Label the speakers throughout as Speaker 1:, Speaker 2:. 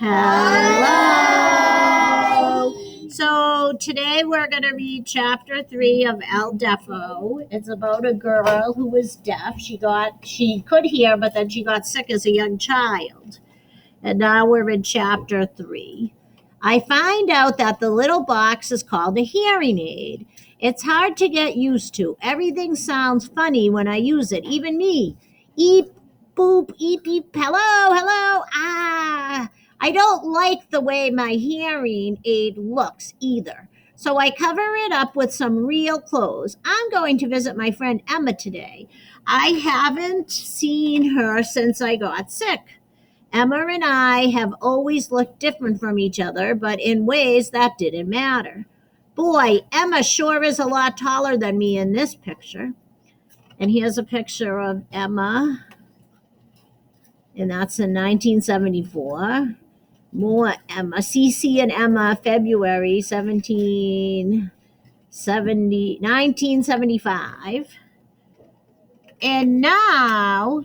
Speaker 1: Hello. So today we're going to read chapter 3 of Deafo. It's about a girl who was deaf. She could hear, but then she got sick as a young child. And now we're in chapter 3. I find out that the little box is called a hearing aid. It's hard to get used to. Everything sounds funny when I use it, even me. Eep, boop, eep, eep, hello, ah. I don't like the way my hearing aid looks either. So I cover it up with some real clothes. I'm going to visit my friend Emma today. I haven't seen her since I got sick. Emma and I have always looked different from each other, but in ways that didn't matter. Boy, Emma sure is a lot taller than me in this picture. And here's a picture of Emma, and that's in 1974. More Emma, Cece and Emma, February 1975. And now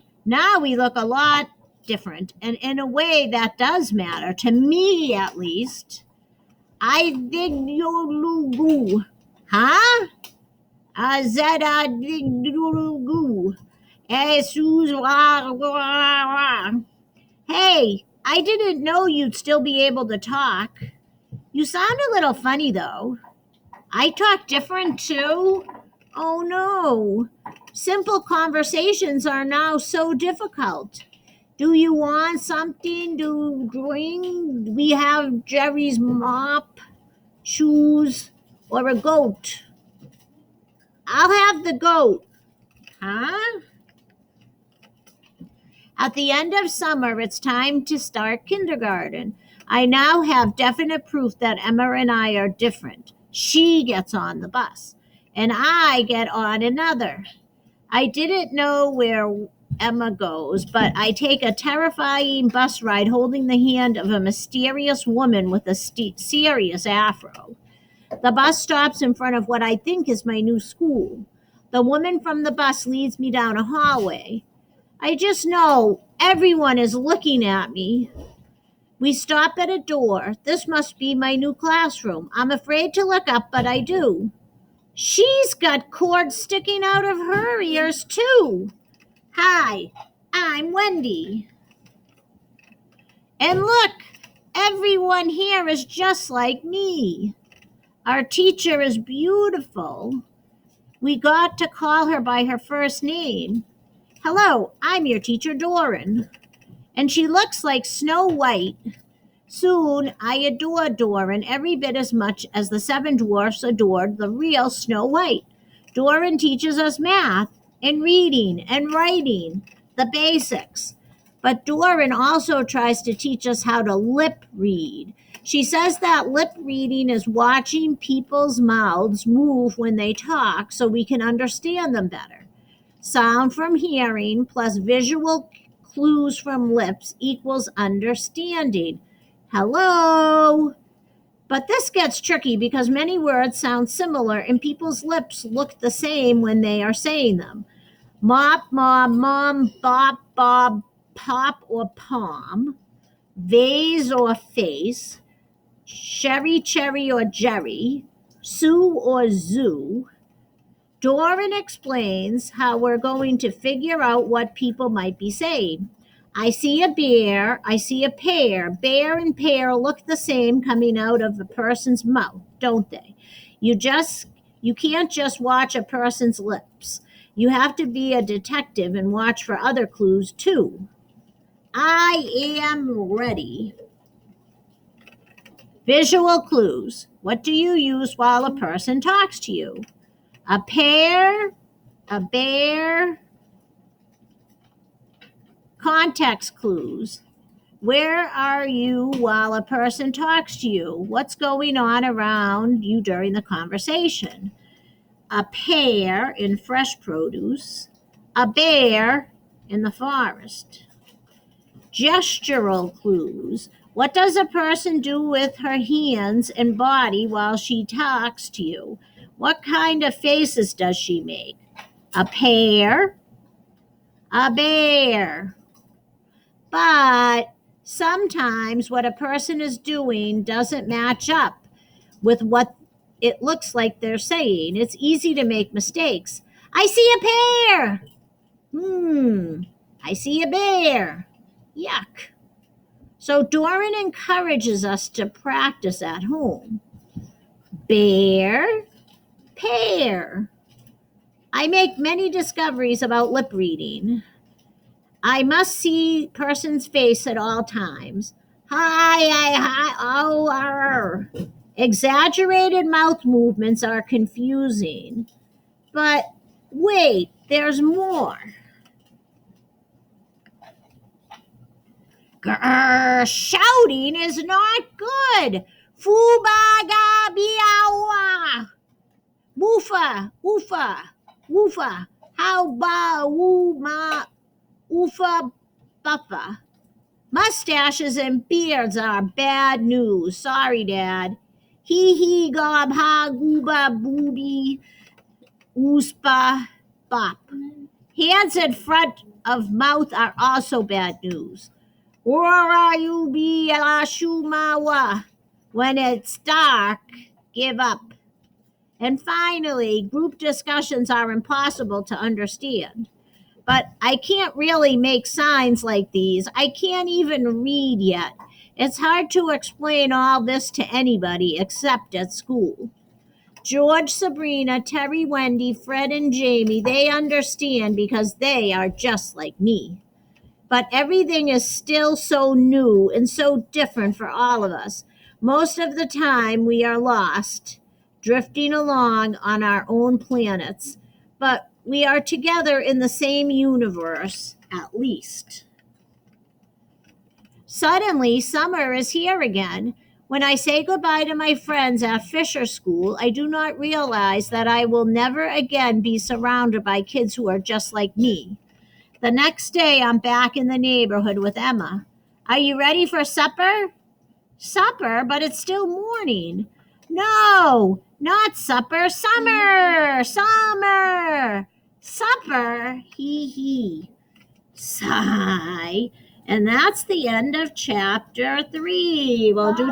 Speaker 1: we look a lot different, and in a way that does matter to me, at least. I think you huh? Zeda goo. Hey, I didn't know you'd still be able to talk. You sound a little funny though. I talk different too? Oh no. Simple conversations are now so difficult. Do you want something to drink? We have Jerry's mop, shoes, or a goat. I'll have the goat. Huh? At the end of summer, it's time to start kindergarten. I now have definite proof that Emma and I are different. She gets on the bus, and I get on another. I didn't know where Emma goes, but I take a terrifying bus ride holding the hand of a mysterious woman with a serious afro. The bus stops in front of what I think is my new school. The woman from the bus leads me down a hallway. I just know everyone is looking at me. We stop at a door. This must be my new classroom. I'm afraid to look up, but I do. She's got cords sticking out of her ears, too. Hi, I'm Wendy. And look, everyone here is just like me. Our teacher is beautiful. We got to call her by her first name. Hello, I'm your teacher, Doran. And she looks like Snow White. Soon, I adore Doran every bit as much as the 7 dwarfs adored the real Snow White. Doran teaches us math and reading and writing, the basics. But Doran also tries to teach us how to lip read. She says that lip reading is watching people's mouths move when they talk so we can understand them better. Sound from hearing plus visual clues from lips equals understanding. Hello? But this gets tricky because many words sound similar and people's lips look the same when they are saying them. Mop, mob, mom, bop, bob, pop or palm, vase or face, cherry or jerry, sue or zoo. Doran explains how we're going to figure out what people might be saying. I see a bear, I see a pear. Bear and pear look the same coming out of a person's mouth, don't they? You can't just watch a person's lips. You have to be a detective and watch for other clues too. I am ready. Visual clues. What do you use while a person talks to you? A pear, a bear. Context clues. Where are you while a person talks to you? What's going on around you during the conversation? A pear in fresh produce. A bear in the forest. Gestural clues. What does a person do with her hands and body while she talks to you? What kind of faces does she make? A pear, a bear. But Sometimes what a person is doing doesn't match up with what it looks like they're saying. It's easy to make mistakes. I see a pear. I see a bear. Yuck. So Doran encourages us to practice at home. Bear, pear. I make many discoveries about lip reading. I must see person's face at all times. Hi, oh, arr. Exaggerated mouth movements are confusing. But wait, there's more. Grr, shouting is not good. Fubaga biawa. Woofa, woofa, woofa. How ba woo ma oofa buffa. Mustaches and beards are bad news. Sorry, Dad. Hee gob ha gooba booby oospa bop. Hands in front of mouth are also bad news. Ora you be la shumawa. When it's dark, give up. And finally, group discussions are impossible to understand. But I can't really make signs like these. I can't even read yet. It's hard to explain all this to anybody except at school. George, Sabrina, Terry, Wendy, Fred, and Jamie, they understand because they are just like me. But everything is still so new and so different for all of us. Most of the time, we are lost, drifting along on our own planets. But we are together in the same universe, at least. Suddenly, summer is here again. When I say goodbye to my friends at Fisher School, I do not realize that I will never again be surrounded by kids who are just like me. The next day, I'm back in the neighborhood with Emma. Are you ready for supper? Supper, but it's still morning. No, not supper. Summer, summer. Supper, hee. Sigh. And that's the end of chapter 3. We'll do